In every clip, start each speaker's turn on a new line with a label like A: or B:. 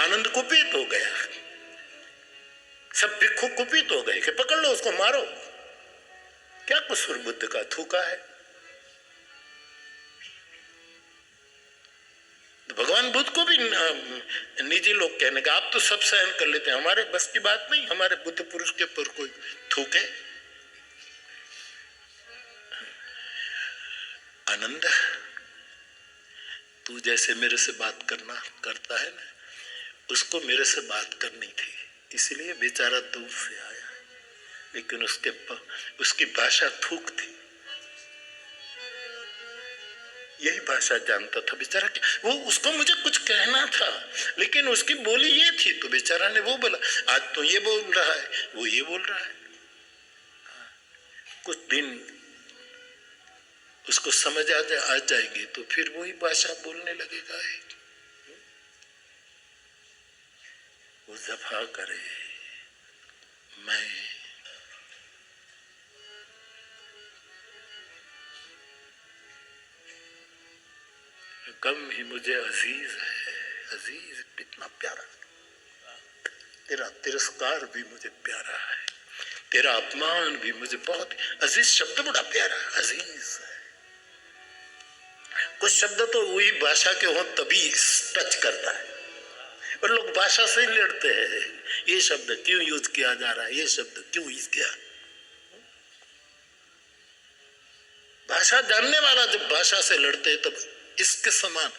A: आनंद कुपित हो गया, सब भिक्षु कुपित हो गए कि पकड़ लो उसको, मारो। क्या कसूर बुद्ध का, थूका है। तो भगवान बुद्ध को भी निजी लोग कहने का आप तो सब सहन कर लेते हैं, हमारे बस की बात नहीं, हमारे बुद्ध पुरुष के ऊपर कोई थूके। आनंद, तू जैसे मेरे से बात करता है ना, उसको मेरे से बात करनी थी, इसलिए बेचारा दूर से आया, लेकिन उसकी भाषा थूक थी, यही भाषा जानता था बेचारा। वो उसको मुझे कुछ कहना था, लेकिन उसकी बोली ये थी, तो बेचारा ने वो बोला। आज तो ये बोल रहा है, वो ये बोल रहा है। कुछ दिन उसको समझ आ जाएगी तो फिर वही भाषा बोलने लगेगा। वो दफा करे, मैं गम ही मुझे अजीज है। अजीज कितना प्यारा, तेरा तिरस्कार भी मुझे प्यारा है, तेरा अपमान भी मुझे बहुत, अजीज शब्द बड़ा प्यारा, अजीज है। कुछ शब्द तो वही भाषा के हो तभी टच करता है, और लोग भाषा से लड़ते हैं, ये शब्द क्यों यूज किया जा रहा है, ये शब्द क्यों यूज किया। भाषा जानने वाला जब भाषा से लड़ते हैं तब इसके समान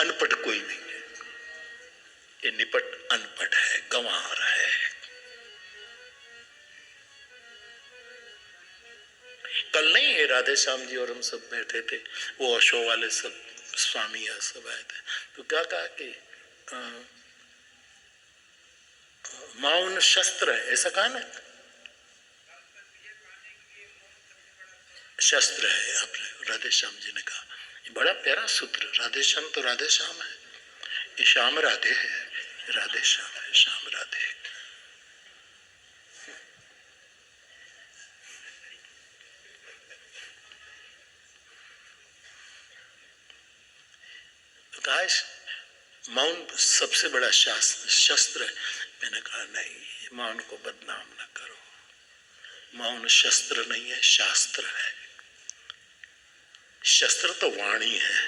A: अनपढ़ कोई नहीं है। ये निपट अनपढ़ है, गंवार है। कल नहीं है राधे श्याम जी और हम सब बैठे थे, वो अशो वाले सब स्वामी या सब आए थे, तो क्या कहा कि मौन शस्त्र है, ऐसा कहा ना, शस्त्र है। आपने राधे श्याम जी ने कहा, ये बड़ा प्यारा सूत्र। राधे श्याम तो राधे श्याम है, ये श्याम राधे है, राधे श्याम है, श्याम राधे। तो कहा मौन सबसे बड़ा शस्त्र है। मैंने कहा नहीं, मौन को बदनाम न करो, मौन शस्त्र नहीं है, शास्त्र है। शस्त्र तो वाणी है,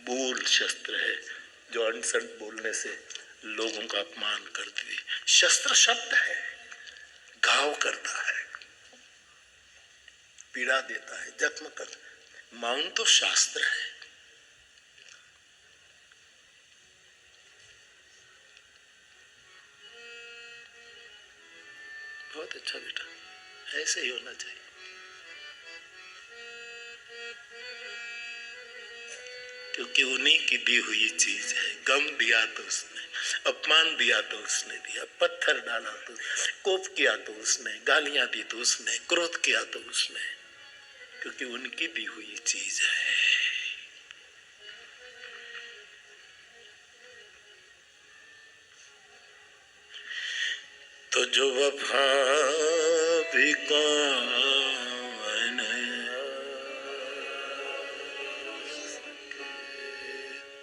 A: बोल शस्त्र है, जो अनसन बोलने से लोगों का अपमान करती है। शस्त्र शब्द है, घाव करता है, पीड़ा देता है, जख्म करता है। मौन तो शास्त्र है। बहुत अच्छा बेटा, ऐसे ही होना चाहिए। क्योंकि उन्हीं की दी हुई चीज है। गम दिया तो उसने, अपमान दिया तो उसने दिया, पत्थर डाला तो, कोप किया तो उसने, गालियां दी तो उसने, क्रोध किया तो उसने, क्योंकि उनकी दी हुई चीज है। तो जो वफा भी कौन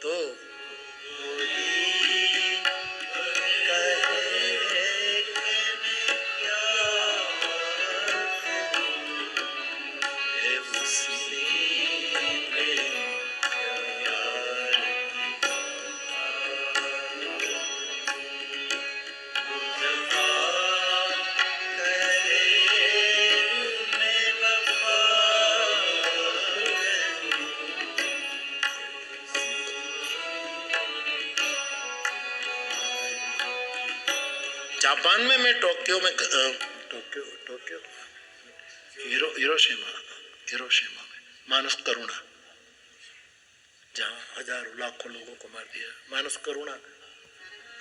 A: तो जापान में, मैं टोक्यो में, टोक्यो हिरोशिमा में मानस करुणा, जहाँ हजारों लाखों लोगों को मार दिया, मानस करुणा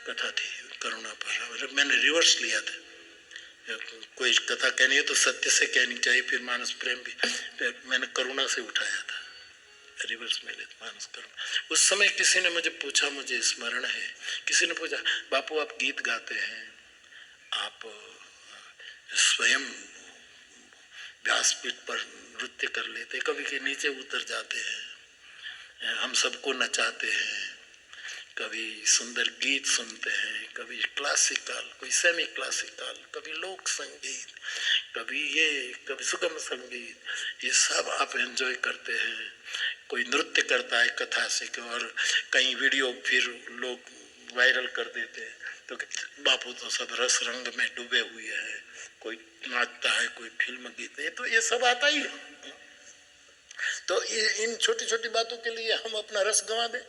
A: कथा थी, करुणा पर मैंने रिवर्स लिया था। कोई कथा कहनी है तो सत्य से कहनी चाहिए, फिर मानस प्रेम भी, फिर मैंने करुणा से उठाया था, रिवर्स में ले मानस करुणा। उस समय किसी ने मुझे पूछा, मुझे स्मरण है, किसी ने पूछा बापू आप गीत गाते हैं, आप स्वयं व्यासपीठ पर नृत्य कर लेते, कभी के नीचे उतर जाते हैं, हम सबको नचाते हैं, कभी सुंदर गीत सुनते हैं, कभी क्लासिकल, कोई सेमी क्लासिकल, कभी लोक संगीत, कभी ये, कभी सुगम संगीत, ये सब आप एंजॉय करते हैं। कोई नृत्य करता है कथा से, और कई वीडियो फिर लोग वायरल कर देते हैं, तो बापू तो सब रस रंग में डूबे हुए हैं, कोई नाचता है, कोई फिल्म गीत है, तो ये सब आता ही है। तो ये इन छोटी छोटी बातों के लिए हम अपना रस गंवा दें।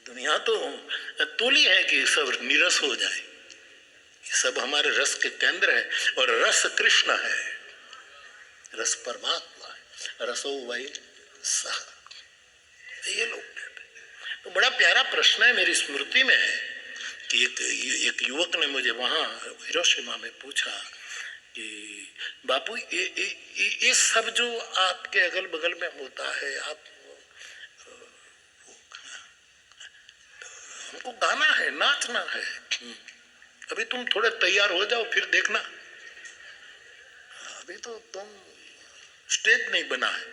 A: दुनिया तो तुली है कि सब निरस हो जाए, सब हमारे रस के केंद्र है, और रस कृष्ण है, रस परमात्मा है, रसो वही सह, ये लोग कहते हैं। तो बड़ा प्यारा प्रश्न है, मेरी स्मृति में है कि एक युवक ने मुझे वहां हिरोशिमा में पूछा कि बापू ये सब जो आपके अगल बगल में होता है, आप हमको गाना है, नाचना है, अभी तुम थोड़े तैयार हो जाओ फिर देखना, अभी तो तुम स्टेज नहीं बना है,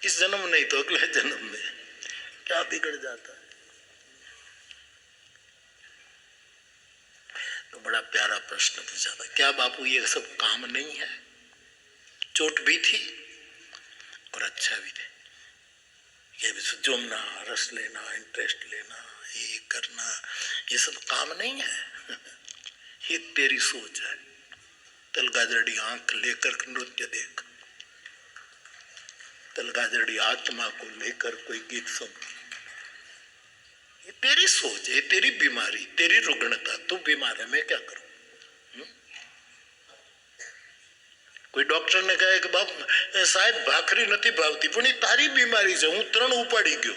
A: इस जन्म नहीं तो अगले जन्म में क्या बिगड़ जाता है। तो बड़ा प्यारा प्रश्न पूछा था, क्या बापू ये सब काम नहीं है? चोट भी थी और अच्छा भी थे, ये भी जुमना, रस लेना, इंटरेस्ट लेना, ये करना, ये सब काम नहीं है। ये तेरी सोच है। तलगाजड़ी आंख लेकर नृत्य देख, तलगाजड़ी आत्मा को लेकर कोई गीत सुन, ये तेरी सोच है, तेरी बीमारी, तेरी रुग्णता। तू बीमार है, मैं क्या करूं? कोई डॉक्टर ने कहा कि बाप शायद भाखरी नहीं भावती, पण तारी बीमारी से हूं 3 उपाड़ी गयो।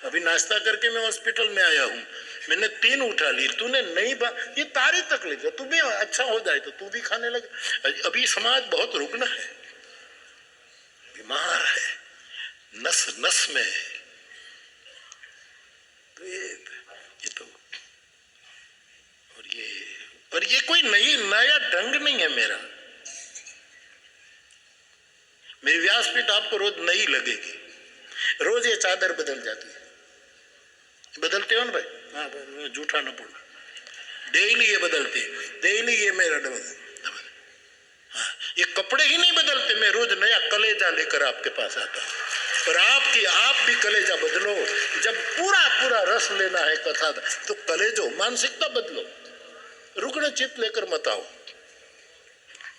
A: अभी नाश्ता करके मैं हॉस्पिटल में आया हूं, मैंने 3 उठा ली, तूने नहीं, ये तारी तकलीफ है, तू भी अच्छा हो जाए तो तू भी खाने लगे। अभी समाज बहुत रुग्ण है, बीमार है, नस नस में है। तो ये तो और ये कोई नया ढंग नहीं है मेरा। मेरी व्यासपीठ आपको रोज नई लगेगी, रोज ये चादर बदल जाती है। बदलते हो ना भाई? हाँ, झूठा न बोलो, डेली ये बदलते, डेली ये मेरा हाँ, ये कपड़े ही नहीं बदलते, मैं रोज नया कलेजा लेकर आपके पास आता हूँ। पर आप भी कलेजा बदलो। जब पूरा रस लेना है कथा तो कलेजो, मानसिकता बदलो, रुग्ण चित्त लेकर मत आओ,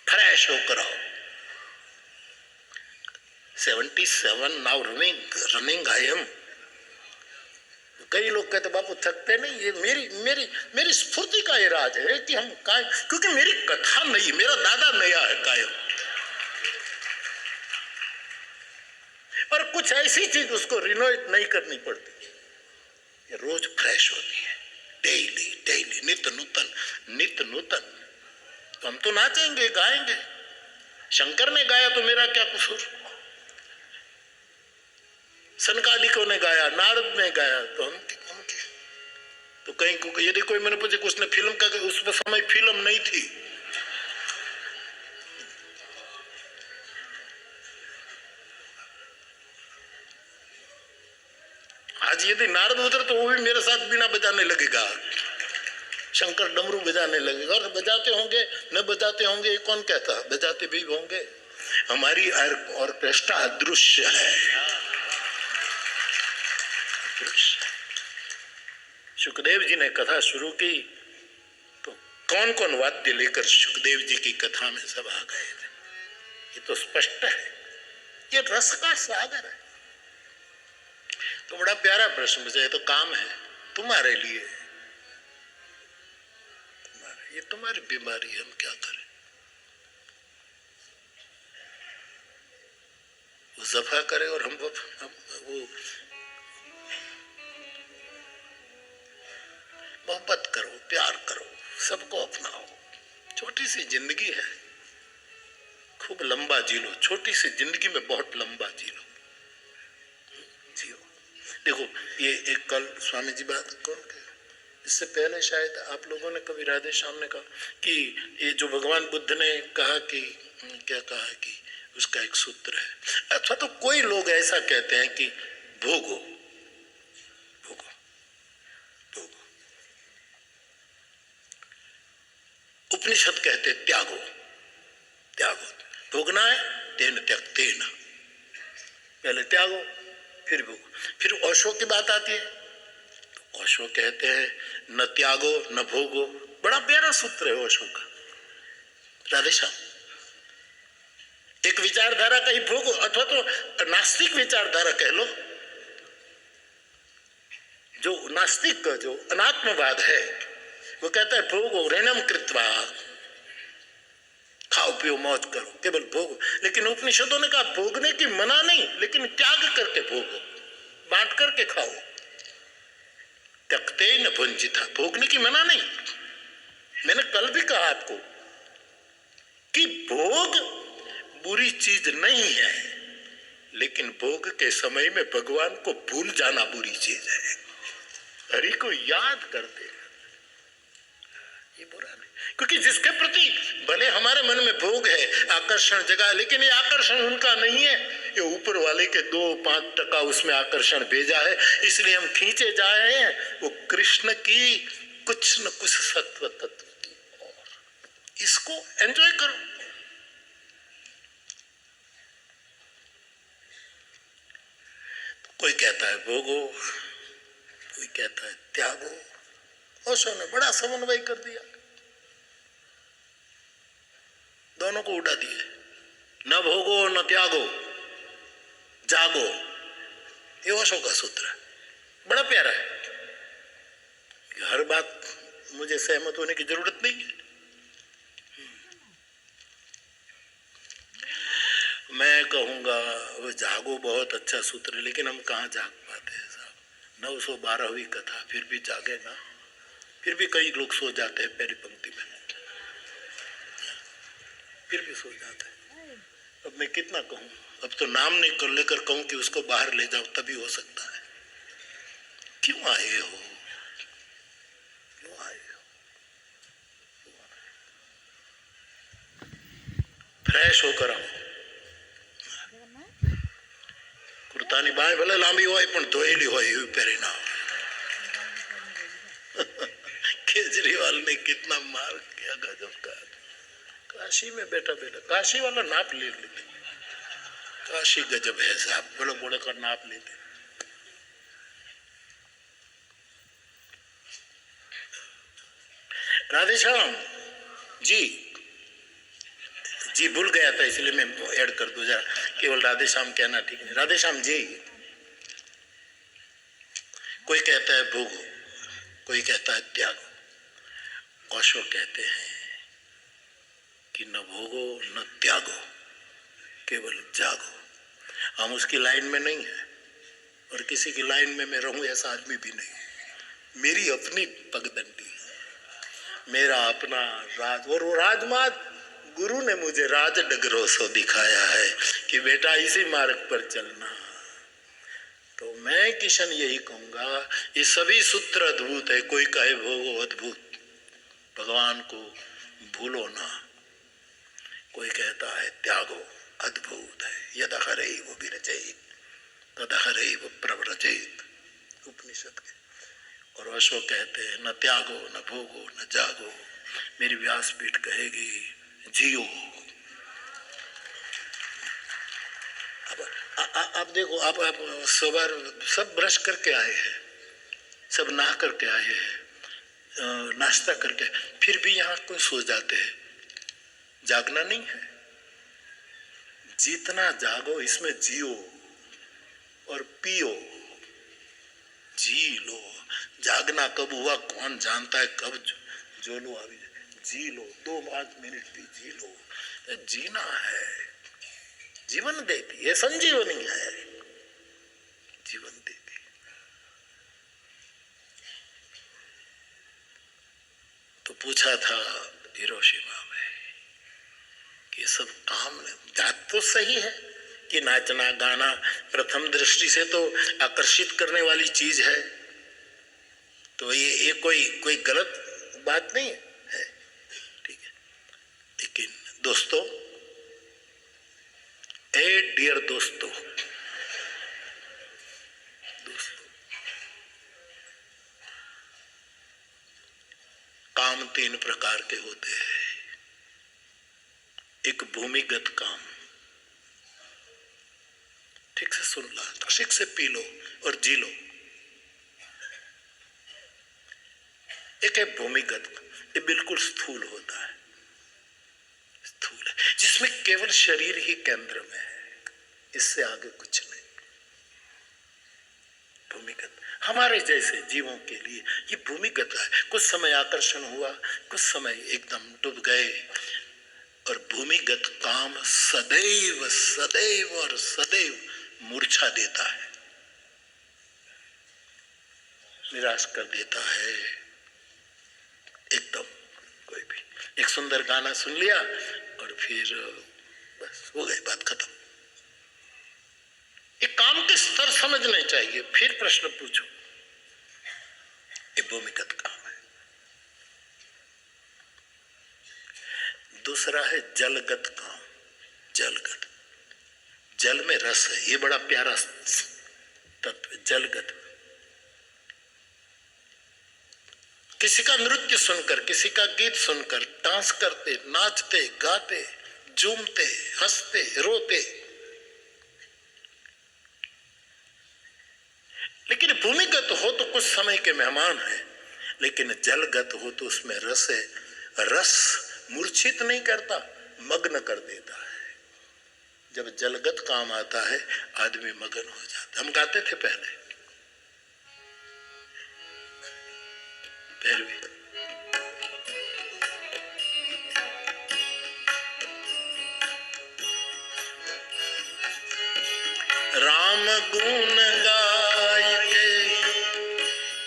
A: फ्रेश होकर आओ। 77 नाउ रनिंग आई एम। कई लोग कहते बापू थकते नहीं, ये मेरी स्फूर्ति का ये राज है कि हम कायम, क्योंकि मेरी कथा नहीं, मेरा दादा नया है कायम, और कुछ ऐसी चीज उसको रिनोवेट नहीं करनी पड़ती, ये रोज फ्रेश होती है, डेली नित्य नूतन। तो हम तो नाचेंगे, गाएंगे। शंकर ने गाया तो मेरा क्या कसूर? सनकादिकों ने गाया, नारद ने गाया, तो हम तो कहीं को यदि कोई मैंने पूछे कि उसने फिल्म का, उस समय फिल्म नहीं थी। आज यदि नारद उधर तो वो भी मेरे साथ बीना बजाने लगेगा, शंकर डमरू बजाने लगेगा, और बजाते होंगे न बजाते होंगे कौन कहता, बजाते भी होंगे। हमारी ऑर्केस्ट्रा अदृश्य है। सुखदेव जी ने कथा शुरू की तो कौन कौन वाद्य लेकर सुखदेव जी की कथा में सब आ गए थे, ये तो स्पष्ट है, ये रस का सागर है। तो बड़ा प्यारा प्रश्न मुझे, तो काम है तुम्हारे लिए, ये तुम्हारी बीमारी है, हम क्या करें? वो जफा करे और हम वो मोहब्बत करो, प्यार करो, सबको अपनाओ। छोटी सी जिंदगी है, खूब लंबा जी लो, छोटी सी जिंदगी में बहुत लंबा जी लो, जियो। देखो ये एक कल स्वामी जी बात कौन कहे, इससे पहले शायद आप लोगों ने कभी राधे श्याम ने कहा कि ये जो भगवान बुद्ध ने कहा कि क्या कहा कि उसका एक सूत्र है। अथवा तो कोई लोग ऐसा कहते हैं कि भोगो भोगो भोगो। उपनिषद कहते त्यागो त्यागो। भोगना है तेन त्यक्तेन, पहले त्यागो फिर भोगो। फिर ओशो की बात आती है तो ओशो कहते हैं न त्यागो न भोगो। बड़ा प्यारा सूत्र है ओशो का। राधेश्याम, एक विचारधारा का ही भोगो, अथवा तो नास्तिक विचारधारा कह लो। जो नास्तिक का जो अनात्मवाद है वो कहता है भोगो ऋणम कृत्वा, खाओ पियो मौज करो, केवल भोगो। लेकिन उपनिषदों ने कहा भोगने की मना नहीं, लेकिन त्याग करके भोगो, बांट करके खाओ। त्यक्ते न भुंजिता, भोगने की मना नहीं। मैंने कल भी कहा आपको कि भोग बुरी चीज नहीं है, लेकिन भोग के समय में भगवान को भूल जाना बुरी चीज है। हरि को याद करते ये बुरा नहीं, क्योंकि जिसके प्रति भले हमारे मन में भोग है, आकर्षण जगा, लेकिन ये आकर्षण उनका नहीं है, ये ऊपर वाले के 2-5% उसमें आकर्षण भेजा है, इसलिए हम खींचे जा रहे हैं वो कृष्ण की कुछ न कुछ सत्व तत्व की ओर। इसको एंजॉय करो। कोई कहता है भोगो, कोई कहता है त्यागो। ओशो ने बड़ा समन्वय कर दिया, दोनों को उड़ा दिए। न भोगो न त्यागो, जागो, ये ओशो का सूत्र है। बड़ा प्यारा है। हर बात मुझे सहमत होने की जरूरत नहीं है। मैं कहूंगा वो जागो बहुत अच्छा सूत्र है, लेकिन हम कहाँ जाग पाते हैं साहब। 912वीं कथा, फिर भी जागे ना। फिर भी कई लोग सो जाते हैं पहली पंक्ति में, फिर भी सो जाते हैं। अब मैं कितना कहूं, अब तो नाम नहीं कर लेकर कहूं कि उसको बाहर ले जाओ, तभी हो सकता है। क्यों आए हो, क्यों आए हो? फ्रेश होकर आओ। कुर्तानी बाएं भले लांबी होय पण धोएली होय एवी पहरी ना। केजरीवाल ने कितना मार किया, गजब का। काशी में बैठा बैठा काशी वाला नाप ले लेते। काशी गजब है साहब, बड़े बड़े कर नाप लेते। राधेश्याम जी, जी भूल गया था इसलिए मैं ऐड कर दूं जरा, केवल राधेश्याम कहना ठीक नहीं। राधेश्याम जी, कोई कहता है भोगो, कोई कहता है त्यागो। ओशो कहते हैं कि न भोगो न त्यागो, केवल जागो। हम उसकी लाइन में नहीं है, और किसी की लाइन में मैं रहूं ऐसा आदमी भी नहीं। मेरी अपनी पगडंडी, मेरा अपना राज, और वो राजमार्ग गुरु ने मुझे राज डगरों से दिखाया है कि बेटा इसी मार्ग पर चलना। तो मैं किशन यही कहूंगा, ये सभी सूत्र अद्भुत है। कोई कहे भोगो अद्भुत, भगवान को भूलो ना। कोई कहता है त्यागो, अद्भुत है। यद हरैव विरचेत तद हरैव प्रव्रजेत, उपनिषद के। और ओशो कहते हैं न त्यागो न भोगो न जागो। मेरी व्यासपीठ कहेगी जियो। अब देखो, आप सुबह सब ब्रश करके आए हैं, सब नहा करके आए हैं, नाश्ता करके, फिर भी यहाँ कोई सो जाते हैं। जागना नहीं है, जितना जागो इसमें जियो और पियो, जी लो। जागना कब हुआ कौन जानता है, कब जोलो अभी जी लो, 2-5 मिनट भी जी लो। जीना है, जीवन देती है, संजीवनी है, जीवन देती। तो पूछा था हिरोशिमा में कि सब काम बात तो सही है कि नाचना गाना प्रथम दृष्टि से तो आकर्षित करने वाली चीज है, तो ये कोई गलत बात नहीं है, ठीक है। लेकिन दोस्तों, ए डियर दोस्तों, काम तीन प्रकार के होते हैं। एक भूमिगत काम, ठीक से सुन ला, ठीक से पी लो और जी लो। एक है भूमिगत, ये बिल्कुल स्थूल होता है, स्थूल है, जिसमें केवल शरीर ही केंद्र में है, इससे आगे कुछ नहीं। भूमिगत हमारे जैसे जीवों के लिए ये भूमिगत है। कुछ समय आकर्षण हुआ, कुछ समय एकदम डूब गए। और भूमिगत काम सदैव सदैव और सदैव मूर्छा देता है, निराश कर देता है एकदम। कोई भी एक सुंदर गाना सुन लिया और फिर बस हो गई, बात खत्म। एक काम के स्तर समझने चाहिए, फिर प्रश्न पूछो। ये भूमिगत काम है। दूसरा है जलगत काम। जलगत, जल में रस है, ये बड़ा प्यारा तत्व। जलगत, किसी का नृत्य सुनकर, किसी का गीत सुनकर डांस करते, नाचते, गाते, झूमते, हंसते, रोते। लेकिन भूमिगत हो तो कुछ समय के मेहमान है, लेकिन जलगत हो तो उसमें रस है। रस मूर्छित नहीं करता, मग्न कर देता है। जब जलगत काम आता है आदमी मगन हो जाता है। हम गाते थे पहले, फिर भी राम गुण गाय के,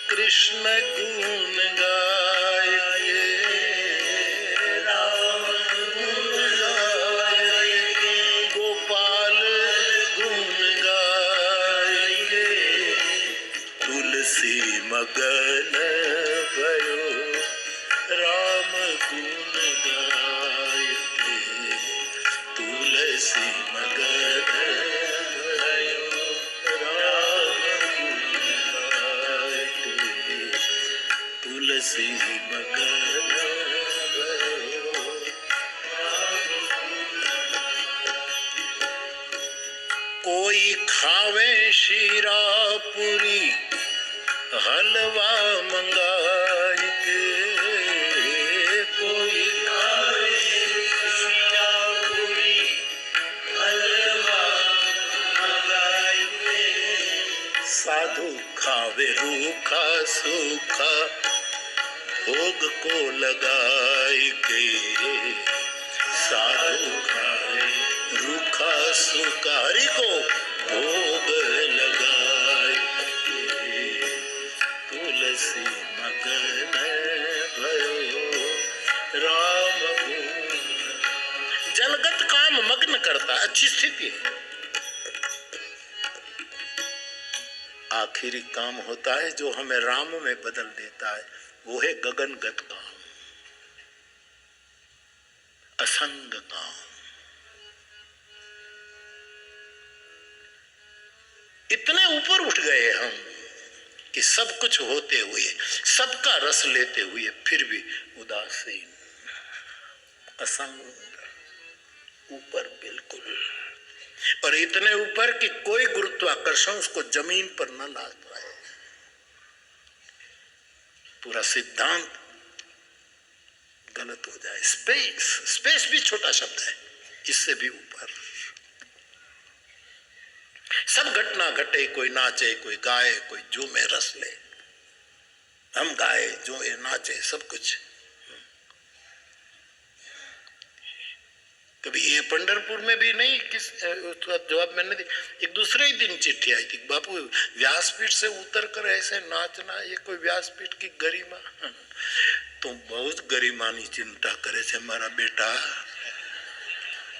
A: कृष्ण गुण गाय के, राम गुण गाय के, गोपाल गुण गाय के, तुलसी मगन भयो राम गुण गाय के, तुलसी मगन भयो राम गुण गाय के, तुलसी मगन भयो। कोई खावे शीरा पूरी हलवा मंगाई के, कोई खावे शीरा पूरी हलवा मंगाई के, साधु खावे रूखा सूखा भोग को लगाई के, साधु खावे रूखा सूखा हरि को भोग लगाई के, तुलसी मगन भयो राम गुण। जलगत काम मग्न करता, अच्छी स्थिति है। आखिरी काम होता है जो हमें राम में बदल देता है, वो है गगनगत काम, असंग काम। इतने ऊपर उठ गए हम कि सब कुछ होते हुए, सबका रस लेते हुए, फिर भी उदासीन, असंग, ऊपर बिल्कुल। और इतने ऊपर कि कोई गुरुत्वाकर्षण उसको जमीन पर न ला पाए। पूरा सिद्धांत गलत हो जाए। स्पेस, स्पेस भी छोटा शब्द है, इससे भी ऊपर। सब घटना घटे, कोई नाचे, कोई गाए, कोई झूमे, रस ले। हम गाए, झूमे, नाचे, सब कुछ। कभी ये पंढरपुर में भी नहीं, किस उसका जवाब मैंने दी। एक दूसरे ही दिन चिट्ठी आई थी, बापू व्यासपीठ से उतर कर ऐसे नाचना, ये कोई व्यासपीठ की गरिमा? तो बहुत गरिमानी चिंता करे से मारा बेटा,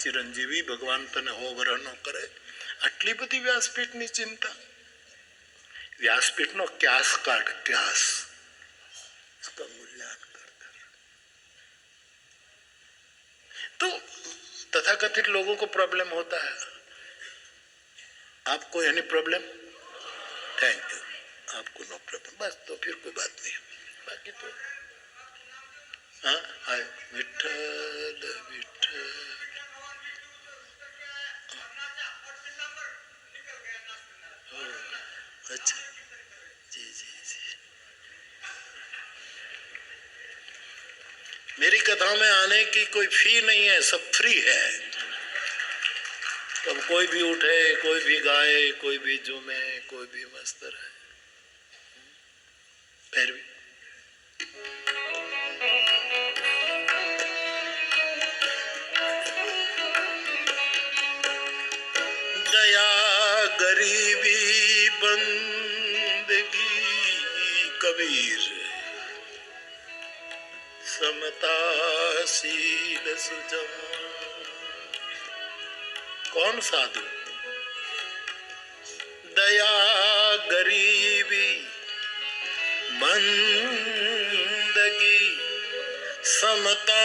A: चिरंजीवी भगवान तने होवर न करे। आटली बधी व्यासपीठनी चिंता। व्यासपीठनो क्यास काढ, क्यास, इसका मूल्यांकन कर। तो तथाकथित लोगों को प्रॉब्लम होता है, आपको एनी प्रॉब्लम? थैंक यू, आपको नो प्रॉब्लम, बस तो फिर कोई बात नहीं। बाकी तो हाँ, हाय विठ्ठल विठ्ठल। अच्छा, जी जी जी। मेरी कथा में आने की कोई फी नहीं है, सब फ्री है। तब कोई भी उठे, कोई भी गाए, कोई भी झूमे, कोई भी मस्त रहे। फिर भी दया गरीबी बंदगी कबीर, समता शील सुजम। कौन साधु? दया गरीबी बंदगी, समता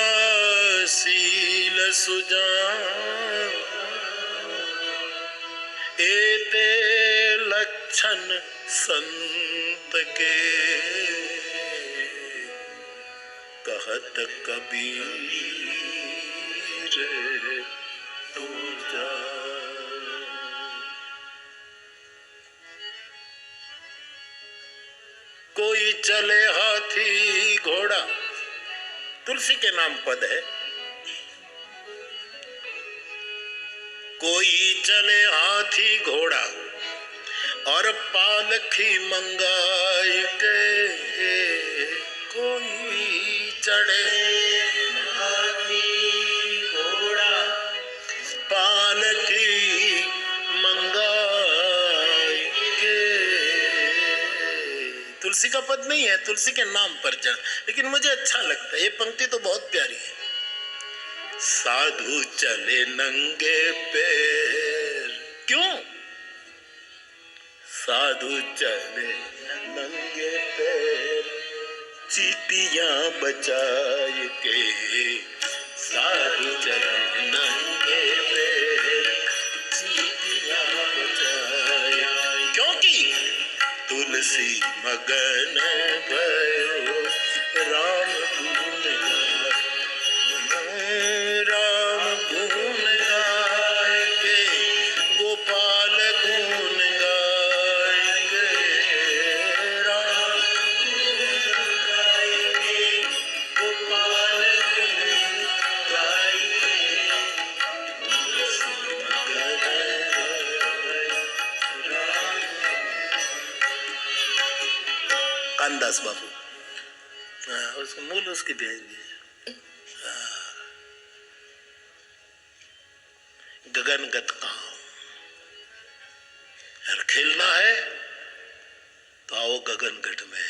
A: शील सुजान, एते लक्षण संत के, कहत कबीर तू जा। कोई चले हाथी घोड़ा, तुलसी के नाम पद है। कोई चले हाथी घोड़ा और पालखी मंगाई के, कोई चढ़े हाथी घोड़ा पालखी मंगाई के। तुलसी का पद नहीं है, तुलसी के नाम पर चढ़, लेकिन मुझे अच्छा लगता है, ये पंक्ति तो बहुत प्यारी है। साधु चले नंगे पैर, क्यों? साधु चले नंगे पैर, चीटियां बचाए के। साधु चले नंगे पैर, चीटियां बचाए, क्योंकि तुलसी मगन भयो राम गुण गाए, राम गुण गाए के, गोपाल गुण गाएंगे, राम गुण गाएंगे, गोपाल गुण गाएंगे, तुलसी मगन राम। कानदास बाबू, उसको मूल उसकी भेज दी। गगनगत काम, अगर खेलना है तो आओ गगनगट में,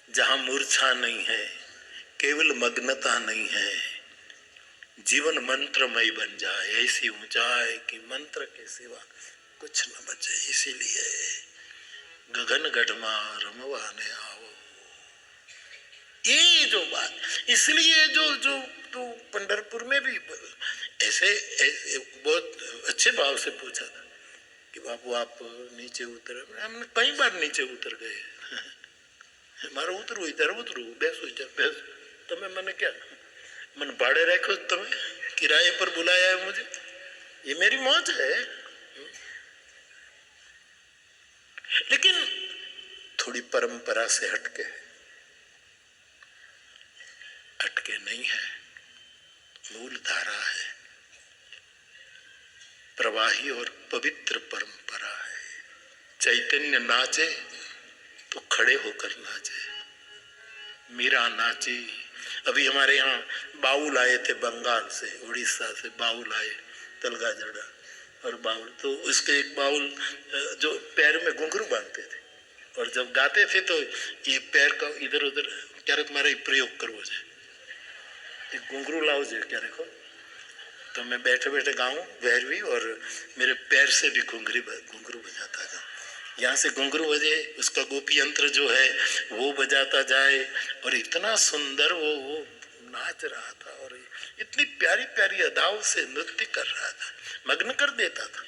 A: जहां मूर्छा नहीं है, केवल मग्नता नहीं है, जीवन मंत्रमय बन जाए, ऐसी ऊंचाई कि मंत्र के सिवा कुछ न बचे। इसीलिए गगनगढ़ में रमवाने आओ, ये जो बात, इसलिए जो जो तो पंढरपुर में भी ऐसे बहुत अच्छे भाव से पूछा था कि बापू आप नीचे उतर, हमने कई बार नीचे उतर गए। मारो उतरू इधर उतरू, बेसो इधर बेसो, तमें मैंने क्या मन भाड़े रखो, तुम्हें किराए पर बुलाया है मुझे, ये मेरी मौज है। लेकिन थोड़ी परंपरा से हटके नहीं है, मूल धारा है, प्रवाही और पवित्र परंपरा है। चैतन्य नाचे तो खड़े होकर नाचे, मीरा नाची। अभी हमारे यहाँ बाउल आए थे बंगाल से, उड़ीसा से बाउल आए, तलगा जड़ा और बाउल, तो उसके एक बाउल जो पैर में घुंघरू बांधते थे, और जब गाते थे तो ये पैर का इधर उधर क्या तुम्हारा प्रयोग करवो जाए, घुंघरू लाओ जो क्या रखो, तो मैं बैठे बैठे गाऊं भैरवी और मेरे पैर से भी घुंघरू बजाता जाऊं, यहाँ से घुंघरू बजे, उसका गोपी यंत्र जो है वो बजाता जाए, और इतना सुंदर वो नाच रहा था और इतनी प्यारी प्यारी अदाओं से नृत्य कर रहा था, मग्न कर देता था।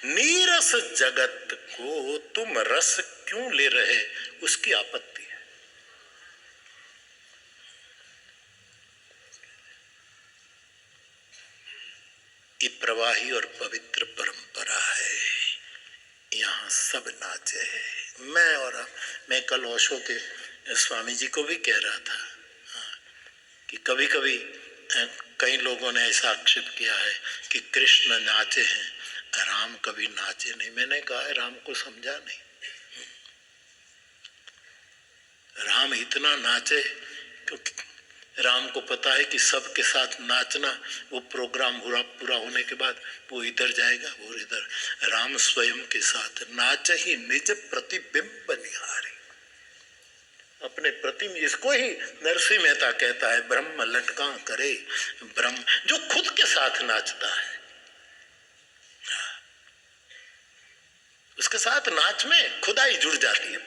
A: नीरस जगत को तुम रस क्यों ले रहे, उसकी आपत्ति है। ये प्रवाही और पवित्र परंपरा है, यहाँ सब नाचे। मैं कल ओशो के स्वामी जी को भी कह रहा था कि कभी कभी कई लोगों ने ऐसा आक्षेप किया है कि कृष्ण नाचे हैं, राम कभी नाचे नहीं। मैंने कहा है राम को समझा नहीं। राम इतना नाचे क्योंकि राम को पता है कि सबके साथ नाचना, वो प्रोग्राम पूरा होने के बाद वो इधर जाएगा, वो इधर। राम स्वयं के साथ नाच ही निज प्रतिबिंब निहारे। अपने प्रतिबिंब, इसको ही नरसिंह मेहता कहता है ब्रह्म लटका करे ब्रह्म, जो खुद के साथ नाचता है। उसके साथ नाच में खुदाई जुड़ जाती है,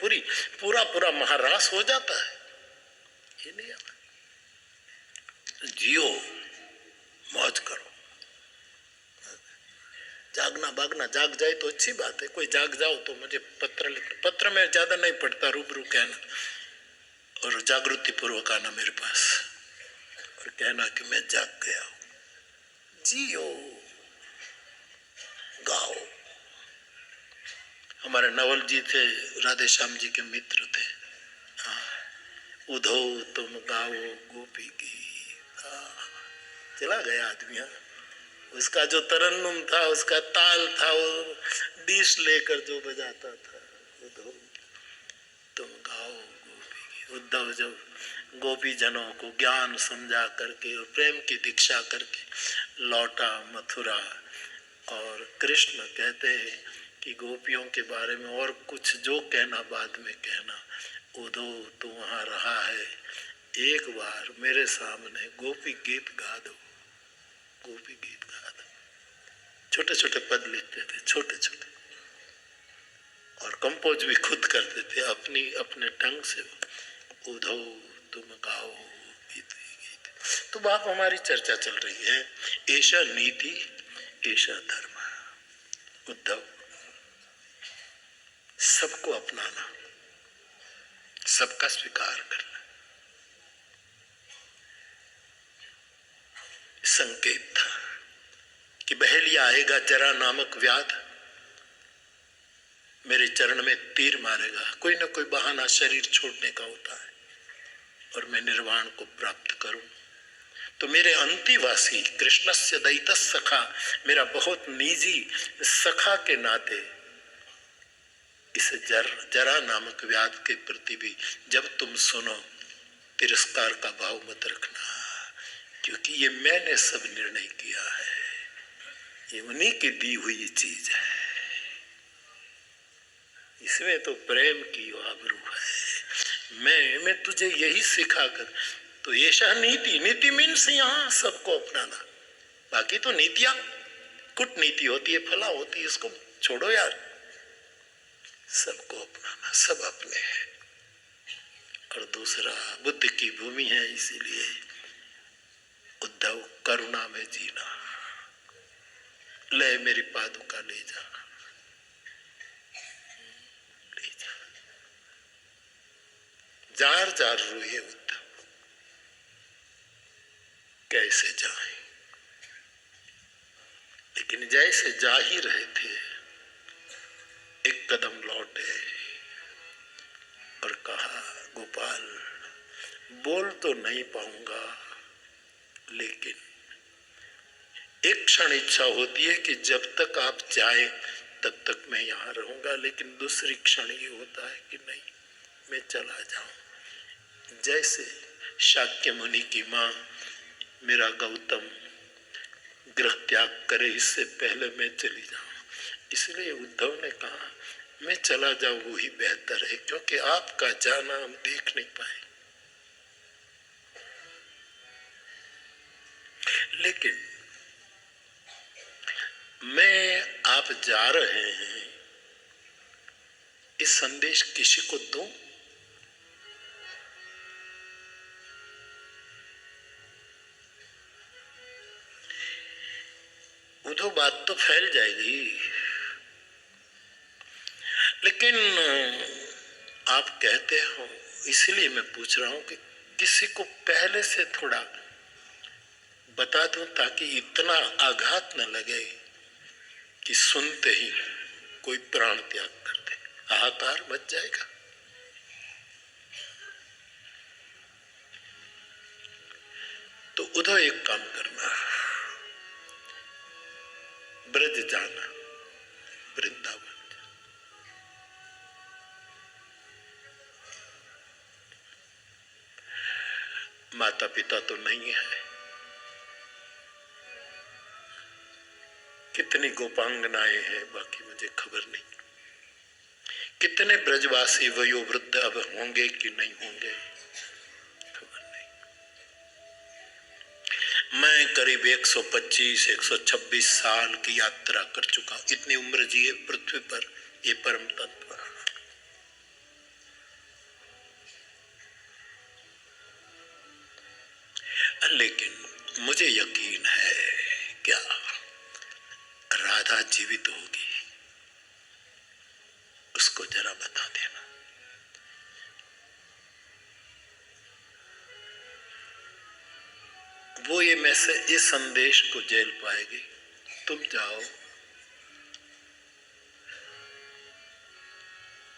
A: पूरा महारास हो जाता है। ये नहीं है। जियो, मौज करो। जागना बागना जाग जाए तो अच्छी बात है। कोई जाग जाओ तो मुझे पत्र लिखना। पत्र में ज्यादा नहीं पढ़ता, रूबरू कहना और जागृति पूर्वक आना मेरे पास और कहना कि मैं जाग गया हूं। जियो, गाओ। हमारे नवल जी थे, राधे श्याम जी के मित्र थे। उधो तुम गाओ गोपी गीत। चला गया आदमी। उसका जो तरन्नुम था, उसका ताल था, वो डिश लेकर जो बजाता था, उधो तुम गाओ गोपी गीत। उद्धव जब गोपी जनों को ज्ञान समझा करके और प्रेम की दीक्षा करके लौटा मथुरा, और कृष्ण कहते हैं कि गोपियों के बारे में और कुछ जो कहना बाद में कहना, उधो तू वहां रहा है, एक बार मेरे सामने गोपी गीत गा दो, गोपी गीत गा दो। छोटे छोटे पद लिखते थे, छोटे छोटे, और कंपोज भी खुद करते थे अपने ढंग से। उधो तुम गाओ गीत गीत। तो बाप हमारी चर्चा चल रही है, ऐसा नीति ऐसा धर्म। उद्धव, सबको अपनाना, सबका स्वीकार करना। संकेत था कि बहेलिया आएगा जरा नामक व्याध, मेरे चरण में तीर मारेगा। कोई ना कोई बहाना शरीर छोड़ने का होता है और मैं निर्वाण को प्राप्त करूं। तो मेरे अंतिवासी कृष्णस्य दैतः सखा, मेरा बहुत निजी सखा के नाते इस जरा नामक व्याध के प्रति भी जब तुम सुनो, तिरस्कार का भाव मत रखना, क्योंकि ये मैंने सब निर्णय किया है, ये उन्हीं की दी हुई चीज है। इसमें तो प्रेम की आबरू है। मैं तुझे यही सिखा कर, तो ऐसा नीति मीन्स यहाँ सबको अपनाना। बाकी तो नीतियां कूटनीति होती है, फला होती है, इसको छोड़ो यार। सबको अपनाना, सब अपने हैं। और दूसरा, बुद्ध की भूमि है, इसीलिए उद्धव करुणा में जीना। ले मेरी पादुका ले जा, ले जा। जार जार रोए उद्धव, कैसे जाए। लेकिन जैसे जा ही रहे थे, एक कदम लौटे और कहा, गोपाल बोल तो नहीं पाऊंगा, लेकिन एक क्षण इच्छा होती है कि जब तक आप जाए तब तक मैं यहाँ रहूंगा, लेकिन दूसरी क्षण ये होता है कि नहीं, मैं चला जाऊं। जैसे शाक्य मुनि की माँ, मेरा गौतम गृह त्याग करे, इससे पहले मैं चली जाऊं। इसलिए उद्धव ने कहा, मैं चला जाऊं वही बेहतर है, क्योंकि आपका जाना हम देख नहीं पाए। लेकिन मैं आप जा रहे हैं, इस संदेश किसी को दूं? उधर बात तो फैल जाएगी। लेकिन आप कहते हो, इसलिए मैं पूछ रहा हूं कि किसी को पहले से थोड़ा बता दूं ताकि इतना आघात न लगे कि सुनते ही कोई प्राण त्याग कर दे, हाहाकार मच जाएगा। तो उधर एक काम करना, ब्रज जाना, वृंदावन। माता पिता तो नहीं है, कितनी गोपांगनाएं हैं बाकी मुझे खबर नहीं, कितने ब्रजवासी वयोवृद्ध अब होंगे कि नहीं होंगे खबर नहीं। मैं करीब 125-126 साल की यात्रा कर चुका, इतनी उम्र जिए पृथ्वी पर ये परम तत्व। लेकिन मुझे यकीन है, क्या राधा जीवित होगी? उसको जरा बता देना। वो ये मैसेज, ये संदेश को झेल पाएगी। तुम जाओ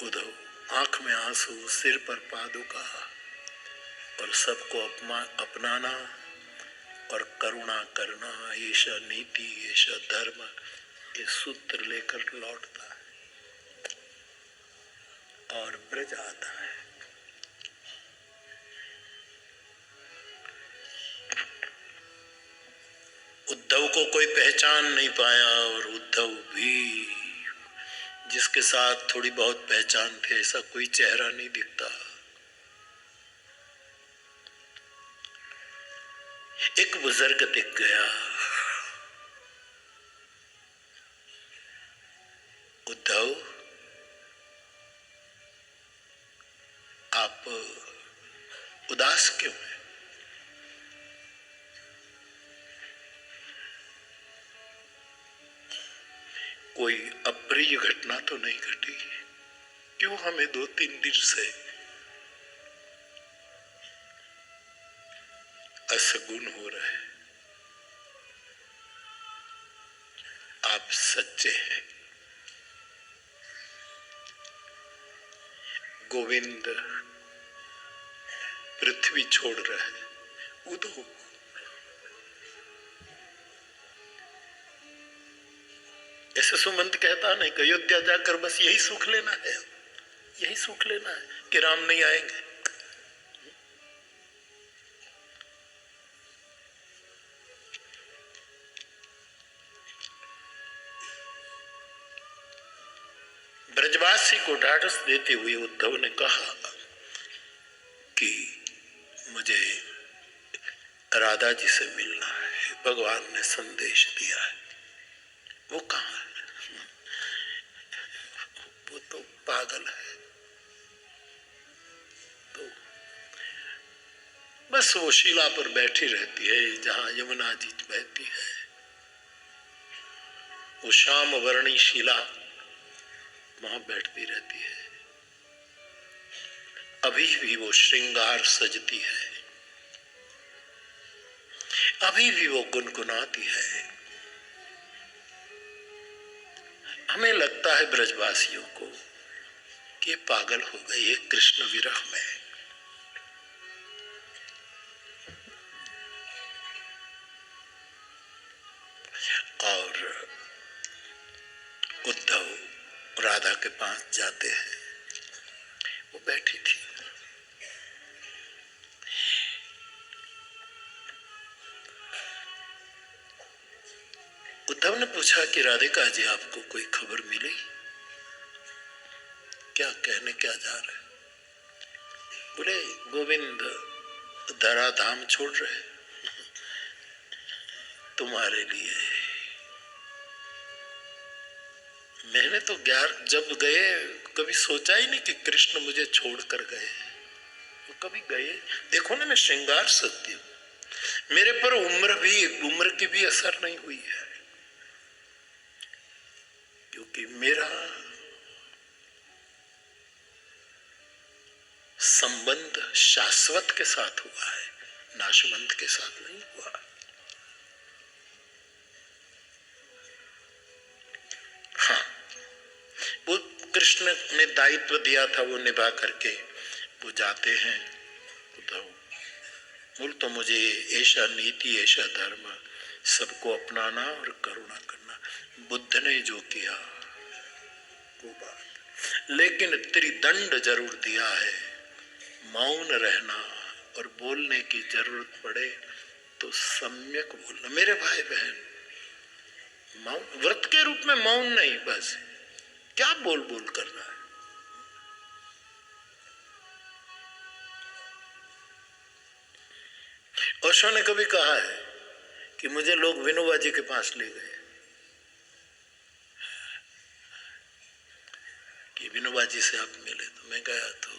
A: उधर, आंख में आंसू, सिर पर पादुका, और सबको अपनाना और करुणा करना, ऐसा नीति, ऐसा धर्म, ये सूत्र लेकर लौटता है और ब्रज आता है। उद्धव को कोई पहचान नहीं पाया, और उद्धव भी जिसके साथ थोड़ी बहुत पहचान थी, ऐसा कोई चेहरा नहीं दिखता। एक बुजुर्ग दिख गया, उद्धव आप उदास क्यों हैं? कोई अप्रिय घटना तो नहीं घटी? क्यों हमें 2-3 दिन से असगुन हो रहे? आप सच्चे हैं। गोविंद पृथ्वी छोड़ रहा है, उधो ऐसे सुमंत कहता नहीं कि अयोध्या जाकर बस यही सुख लेना है, यही सुख लेना है कि राम नहीं आएंगे। ब्रजवासी को ढाढ़स देते हुए उद्धव ने कहा कि मुझे राधा जी से मिलना है, भगवान ने संदेश दिया है। वो कहाँ है? वो तो पागल है। तो बस वो शिला पर बैठी रहती है जहां यमुना जी बहती है, वो श्याम वर्णी शिला, वहां बैठती रहती है। अभी भी वो श्रृंगार सजती है, अभी भी वो गुनगुनाती है। हमें लगता है ब्रजवासियों को कि पागल हो गई है कृष्ण विरह में। और उद्धव राधा के पास जाते हैं, वो बैठी थी। उद्धव ने पूछा कि राधिका जी आपको कोई खबर मिली? क्या कहने क्या जा रहे? बोले गोविंद धराधाम छोड़ रहे तुम्हारे लिए। मैंने तो जब गए कभी सोचा ही नहीं कि कृष्ण मुझे छोड़कर गए, वो कभी गए। देखो ना, मैं श्रृंगार सत्य, मेरे पर उम्र की भी असर नहीं हुई है, क्योंकि मेरा संबंध शाश्वत के साथ हुआ है, नाशवंत के साथ नहीं हुआ। हाँ, वो कृष्ण ने दायित्व दिया था, वो निभा करके वो जाते हैं उद्धव। बोल तो मुझे ऐसा नीति, ऐसा धर्म, सबको अपनाना और करुणा करना, बुद्ध ने जो किया वो बात। लेकिन त्रिदंड जरूर दिया है, मौन रहना और बोलने की जरूरत पड़े तो सम्यक बोलना। मेरे भाई बहन, मौन व्रत के रूप में मौन नहीं, बस क्या बोल बोल करना है। ओशो ने कभी कहा है कि मुझे लोग विनोबा जी के पास ले गए कि विनोबा जी से आप मिले, तो मैं गया, तो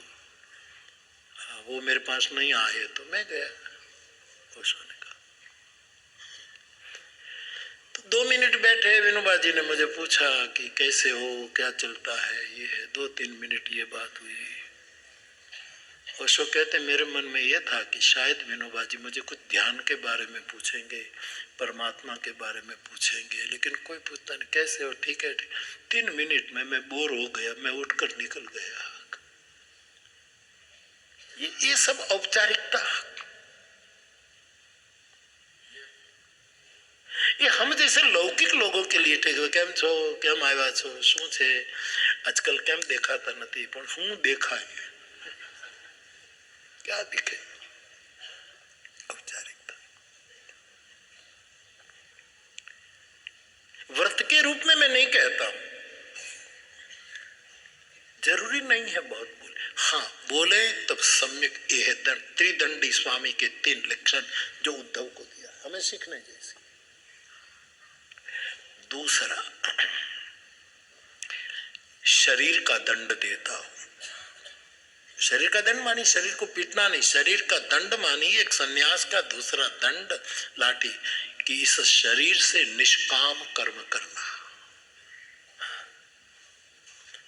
A: वो मेरे पास नहीं आए तो मैं गया। ओशो ने कहा, तो 2 मिनट बैठे, विनोबा जी ने मुझे पूछा कि कैसे हो, क्या चलता है, ये है। 2-3 मिनट ये बात हुई। ओशो कहते मेरे मन में यह था कि शायद विनोबा जी मुझे कुछ ध्यान के बारे में पूछेंगे, परमात्मा के बारे में पूछेंगे, लेकिन कोई पूछता नहीं, कैसे हो, ठीक है। 3 मिनट में मैं बोर हो गया, मैं उठकर निकल गया। ये सब औपचारिकता, ये हम जैसे लौकिक लोगों के लिए ठीक है। केम छो, केम आया छो, शू छे, आजकल केम देखाता नहीं, पण हूँ देखा है, क्या दिखे, औपचारिकता। व्रत के रूप में मैं नहीं कहता हूं, जरूरी नहीं है बहुत बोले। हाँ, बोले तब सम्यक। ये है त्रिदंडी स्वामी के 3 लक्षण जो उद्धव को दिया, हमें सीखने जैसे। दूसरा, शरीर का दंड देता हूं। शरीर का दंड मानी शरीर को पीटना नहीं, शरीर का दंड मानी एक सन्यास का दूसरा दंड लाठी, कि इस शरीर से निष्काम कर्म करना।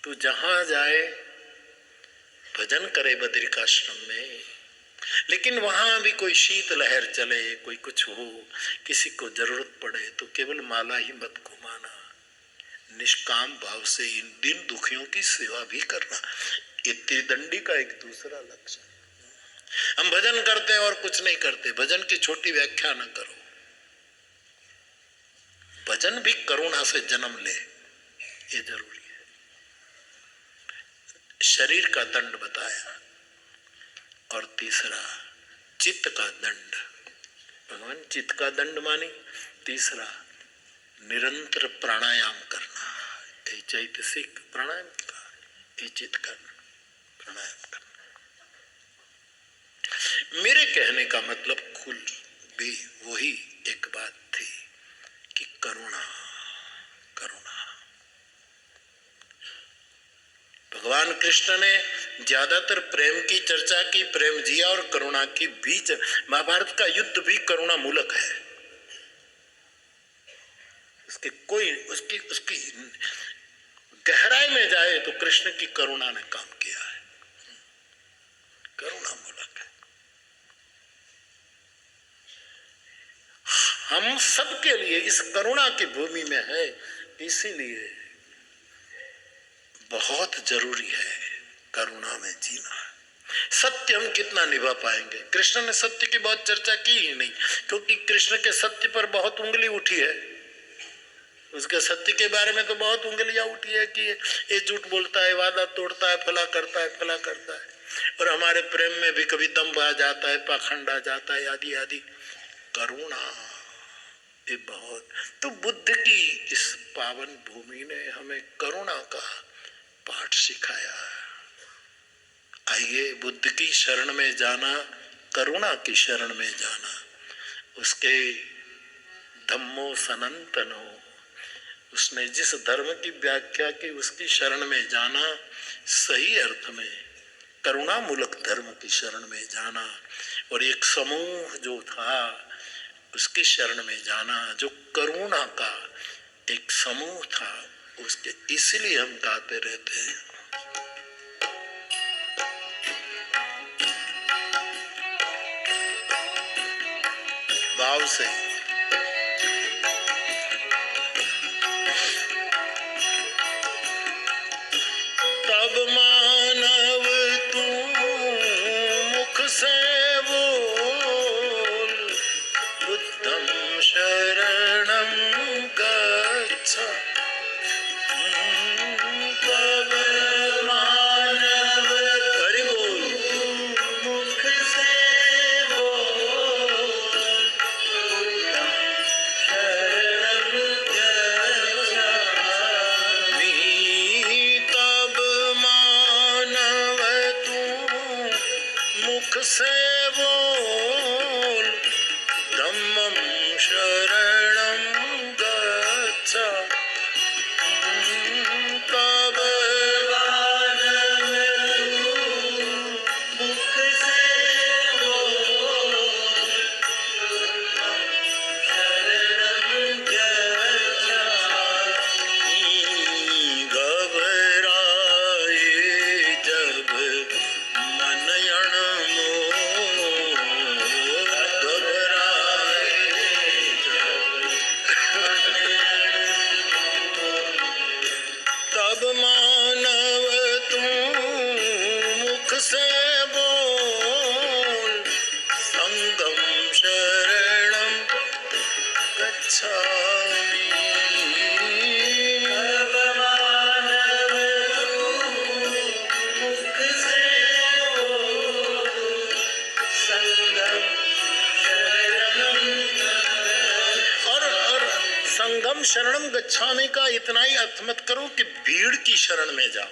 A: तू जहां जाए भजन करे बद्रिकाश्रम में, लेकिन वहां भी कोई शीत लहर चले, कोई कुछ हो, किसी को जरूरत पड़े तो केवल माला ही मत घुमाना, निष्काम भाव से इन दिन दुखियों की सेवा भी करना। ये त्रिदंडी का एक दूसरा लक्ष्य। हम भजन करते हैं और कुछ नहीं करते, भजन की छोटी व्याख्या न करो। भजन भी करुणा से जन्म ले, ये जरूरी है। शरीर का दंड बताया, और तीसरा चित्त का दंड। भगवान चित्त का दंड मानी। तीसरा, निरंतर प्राणायाम करना, ये चैतसिक प्राणायाम का, ये चित्त का प्राणायाम करना। मेरे कहने का मतलब कुल भी वही एक बात थी कि करुणा, करुणा। भगवान कृष्ण ने ज्यादातर प्रेम की चर्चा की, प्रेम जिया और करुणा की बीच। महाभारत का युद्ध भी करुणा मूलक है। उसके कोई उसकी उसकी गहराई में जाए तो कृष्ण की करुणा ने काम किया है, करुणा मूलक है। हम सबके लिए इस करुणा की भूमि में है, इसीलिए बहुत जरूरी है करुणा में जीना। सत्य हम कितना निभा पाएंगे? कृष्ण ने सत्य की बहुत चर्चा की ही नहीं, क्योंकि कृष्ण के सत्य पर बहुत उंगली उठी है। उसके सत्य के बारे में तो बहुत उंगलियां उठी है कि ये झूठ बोलता है, वादा तोड़ता है, फला करता है, फला करता है। और हमारे प्रेम में भी कभी दम्भ आ जाता है, पाखंड आ जाता है, आदि आदि। करुणा ये बहुत। तो बुद्ध की इस पावन भूमि ने हमें करुणा का पाठ सिखाया। आइए बुद्ध की शरण में जाना, करुणा की शरण में जाना, उसके धम्मो सनातनो, उसने जिस धर्म की व्याख्या की उसकी शरण में जाना, सही अर्थ में करुणा मूलक धर्म की शरण में जाना। और एक समूह जो था उसकी शरण में जाना, जो करुणा का एक समूह था, उसके इसलिए हम गाते रहते हैं। भाव से। तब मानव तू मुख से बोल, बुद्धं शरणं गच्छ। तब मानव हरि बोल मुख से बोल, बुद्धं शरणं गच्छामि। तब मानव तू मुख से बोल, धम्मं शरणं गच्छ। तब मानव तू मुख से बोल, शरणं गच्छामि। घबराए जब मन अणमोल, घबराए तब मानव तू मुख से बोल, संगम शरणं गच्छामि। तब मानव तू मुख से बोल, संगम शरणं और संगम शरणम गच्छामि का इतना ही अर्थ मत करो कि भीड़ की शरण में जाओ।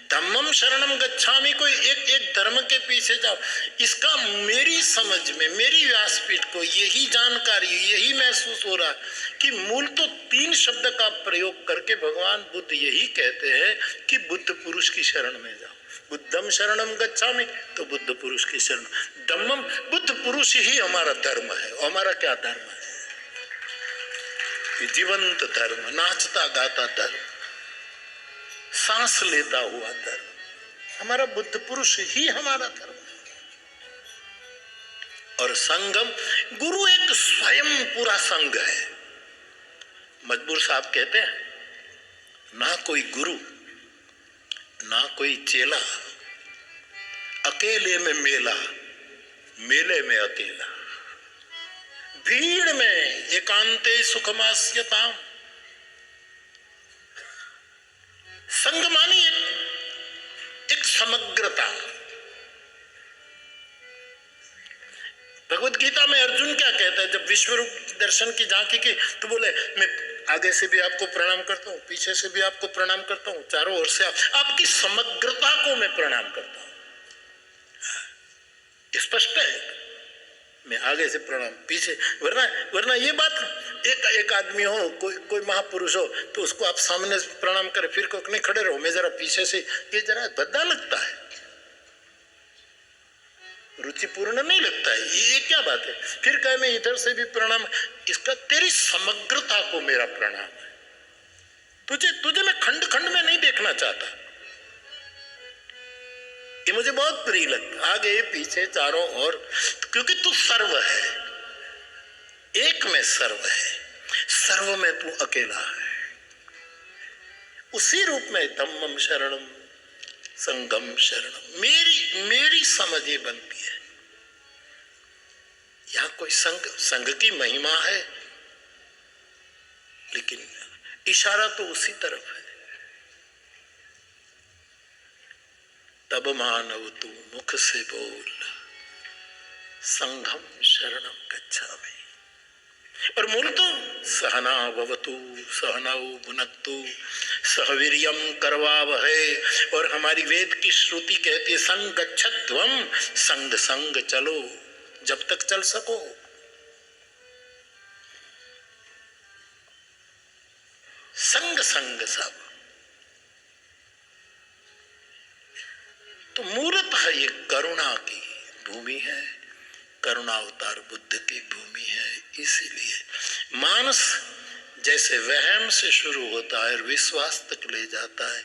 A: धम्मम शरणम गच्छामि को एक एक धर्म के पीछे जाओ। इसका मेरी समझ में, मेरी व्यासपीठ को यही जानकारी, यही महसूस हो रहा कि मूल तो 3 शब्द का प्रयोग करके भगवान बुद्ध यही कहते हैं कि बुद्ध पुरुष की शरण में जाओ। बुद्धम शरणम गच्छामि तो बुद्ध पुरुष की शरण। धम्मम, बुद्ध पुरुष ही हमारा धर्म है। हमारा क्या धर्म है? जीवंत धर्म, नाचता गाता धर्म, सांस लेता हुआ धर्म। हमारा बुद्ध पुरुष ही हमारा धर्म है। और संगम, गुरु एक स्वयं पूरा संघ है। मजबूर साहब कहते हैं, ना कोई गुरु ना कोई चेला, अकेले में मेला, मेले में अकेला, भीड़ में एकांते सुखमास्यताम। संग मानी एक समग्रता। भगवत गीता में अर्जुन क्या कहता है जब विश्व रूप दर्शन की झांकी की, तो बोले मैं आगे से भी आपको प्रणाम करता हूं, पीछे से भी आपको प्रणाम करता हूं, चारों ओर से आपकी समग्रता को मैं प्रणाम करता हूं। स्पष्ट है, मैं आगे से प्रणाम, पीछे, वरना ये बात एक आदमी हो, कोई महापुरुष हो, तो उसको आप सामने से प्रणाम करें, फिर को नहीं खड़े रहो, मैं जरा पीछे से, ये जरा भद्दा लगता है, रुचिपूर्ण नहीं लगता है। ये क्या बात है? फिर कहे मैं इधर से भी प्रणाम, इसका तेरी समग्रता को मेरा प्रणाम है। तुझे मैं खंड खंड में नहीं देखना चाहता। ये मुझे बहुत प्रिय लगता, आगे पीछे चारों ओर, क्योंकि तू सर्व है, एक में सर्व है, सर्व में तू अकेला है। उसी रूप में धम्मम शरणम संगम शरणम, मेरी समझ ये बनती है। यहां कोई संघ की महिमा है, लेकिन इशारा तो उसी तरफ है। तब मानव तू मुख से बोल, संघम शरणम गच्छामि। और मूल तो सहना भवतु सहनौ भुनक्तु सह वीर्यं करवावहै। और हमारी वेद की श्रुति कहती है संग गच्छध्वम, संग संग चलो, जब तक चल सको। संग संग सब। तो मूर्त है ये करुणा की भूमि है, करुणा अवतार बुद्ध की भूमि है। इसीलिए मानस जैसे वहम से शुरू होता है और विश्वास तक ले जाता है,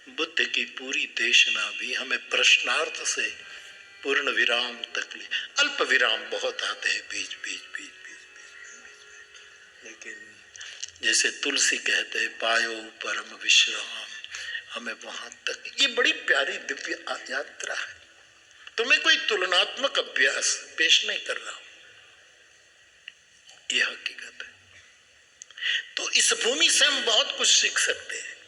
A: बुद्ध की पूरी देशना भी हमें प्रश्नार्थ से पूर्ण विराम तक ले, अल्प विराम बहुत आते हैं बीच बीच बीच बीच बीच, लेकिन जैसे तुलसी कहते हैं पायो परम विश्राम, हमें वहां तक, ये बड़ी प्यारी दिव्य यात्रा है। तो मैं कोई तुलनात्मक अभ्यास पेश नहीं कर रहा हूं, यह हकीकत है। तो इस भूमि से हम बहुत कुछ सीख सकते हैं।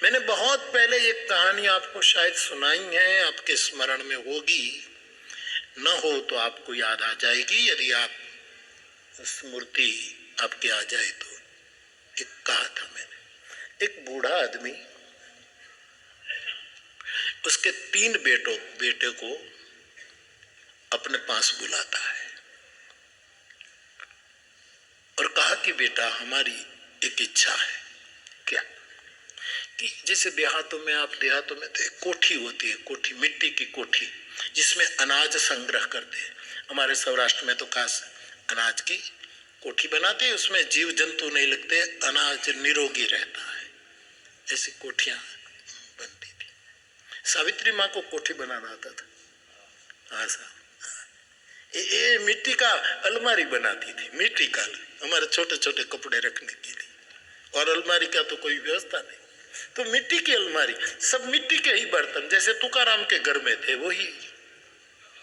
A: मैंने बहुत पहले एक कहानी आपको शायद सुनाई है, आपके स्मरण में होगी, न हो तो आपको याद आ जाएगी, यदि आप स्मृति आपके आ जाए तो। एक कहा था मैंने, एक बूढ़ा आदमी उसके 3 बेटे को अपने पास बुलाता है और कहा कि बेटा हमारी एक इच्छा है। क्या? कि जैसे देहातों में तो एक कोठी होती है, कोठी, मिट्टी की कोठी, जिसमें अनाज संग्रह करते हैं। हमारे सौराष्ट्र में तो खास अनाज की कोठी बनाते हैं, उसमें जीव जंतु नहीं लगते, अनाज निरोगी रहता है। ऐसी कोठियां बनती थी। सावित्री माँ को कोठी बनाना आता था। हाँ साहब, ये मिट्टी का अलमारी बनाती थी, मिट्टी का, हमारे छोटे छोटे कपड़े रखने के लिए, और अलमारी का तो कोई व्यवस्था नहीं, तो मिट्टी की अलमारी, सब मिट्टी के ही बर्तन, जैसे तुकाराम के घर में थे वही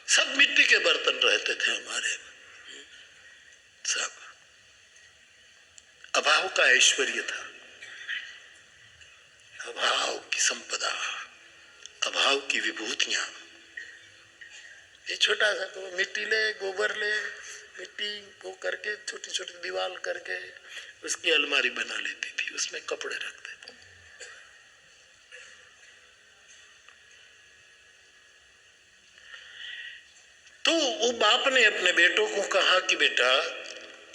A: सब मिट्टी के बर्तन रहते थे हमारे सब। अभाव का ऐश्वर्य था, अभाव की संपदा, अभाव की विभूतियां। ये छोटा सा तो मिट्टी ले, गोबर ले, मिट्टी को करके छोटी छोटी दीवार करके उसकी अलमारी बना लेती थी, उसमें कपड़े रखते थे। तो वो बाप ने अपने बेटों को कहा कि बेटा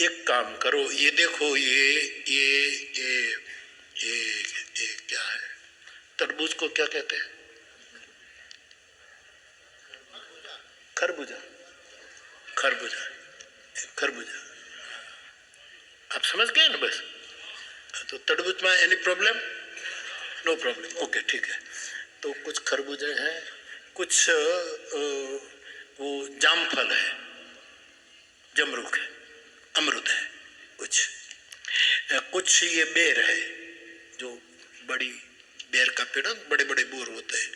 A: एक काम करो, ये देखो ये क्या है, तरबूज को क्या कहते हैं? खरबूजा, खरबूजा, खरबूजा, आप समझ गए ना? बस तो तरबूज में any problem? No problem, okay ठीक है। तो कुछ खरबूजे हैं, कुछ वो जामफल है, जमरूक है, अमरूद है, कुछ ये बेर है, जो बड़ी बेर का पेड़, बड़े बड़े बोर होते हैं,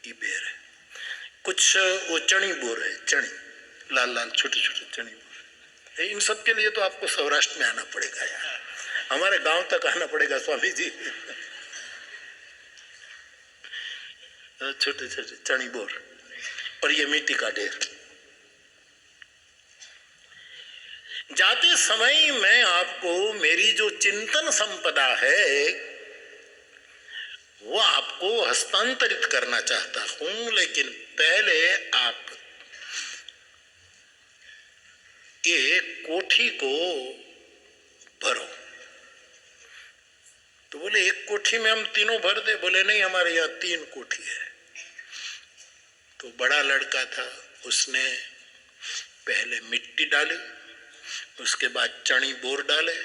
A: ये बेर है। कुछ वो चणी बोर है, चणी, लाल लाल छोटे छोटे चणी बोर। इन सब के लिए तो आपको सौराष्ट्र में आना पड़ेगा यार, हमारे गांव तक आना पड़ेगा स्वामी जी। छोटे छोटे चणी बोर, और ये मिट्टी का ढेर। जाते समय मैं आपको मेरी जो चिंतन संपदा है वो आपको हस्तांतरित करना चाहता हूं, लेकिन पहले आप ये कोठी को भरो। तो बोले एक कोठी में हम तीनों भर दे? बोले नहीं, हमारे यहाँ 3 कोठी है। तो बड़ा लड़का था, उसने पहले मिट्टी डाली, उसके बाद चणी बोर डाले,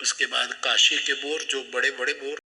A: उसके बाद काशी के बोर, जो बड़े बड़े बोर